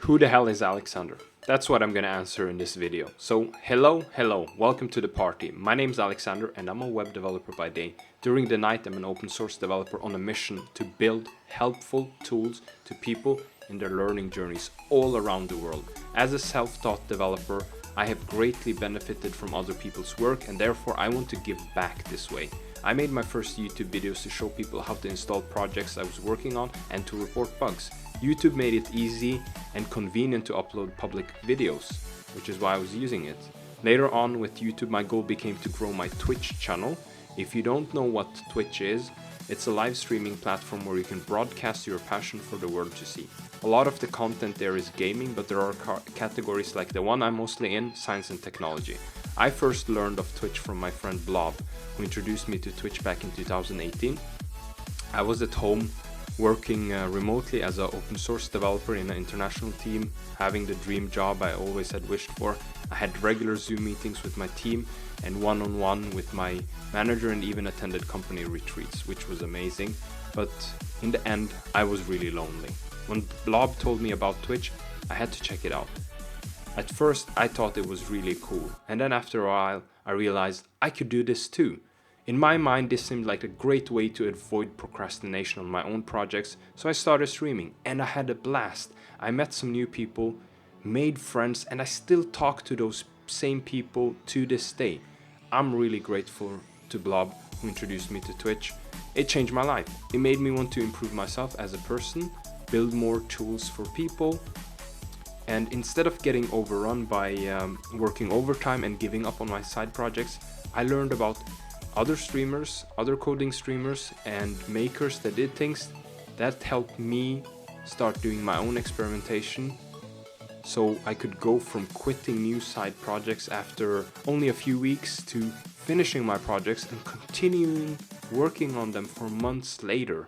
Who the hell is Alexander? That's what I'm gonna answer in this video. So hello, welcome to the party. My name's Alexander and I'm a web developer by day. During the night I'm an open source developer on a mission to build helpful tools to people in their learning journeys all around the world. As a self-taught developer, I have greatly benefited from other people's work and therefore I want to give back this way. I made my first YouTube videos to show people how to install projects I was working on and to report bugs. YouTube made it easy and convenient to upload public videos, which is why I was using it. Later on with YouTube, my goal became to grow my Twitch channel. If you don't know what Twitch is, it's a live streaming platform where you can broadcast your passion for the world to see. A lot of the content there is gaming, but there are categories like the one I'm mostly in, science and technology. I first learned of Twitch from my friend Blob, who introduced me to Twitch back in 2018. I was at home working remotely as an open source developer in an international team, having the dream job I always had wished for. I had regular Zoom meetings with my team and one-on-one with my manager, and even attended company retreats, which was amazing. But in the end, I was really lonely. When Blob told me about Twitch, I had to check it out. At first, I thought it was really cool, and then after a while, I realized I could do this too. In my mind, this seemed like a great way to avoid procrastination on my own projects, so I started streaming, and I had a blast. I met some new people, made friends, and I still talk to those same people to this day. I'm really grateful to Blob, who introduced me to Twitch. It changed my life. It made me want to improve myself as a person, build more tools for people, and instead of getting overrun by working overtime and giving up on my side projects, I learned about other streamers, other coding streamers and makers that did things that helped me start doing my own experimentation, so I could go from quitting new side projects after only a few weeks to finishing my projects and continuing working on them for months later.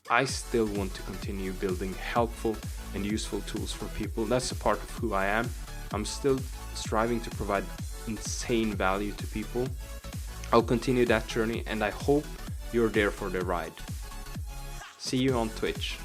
I still want to continue building helpful and useful tools for people. That's a part of who I am. I'm still striving to provide insane value to people. I'll continue that journey and I hope you're there for the ride. See you on Twitch.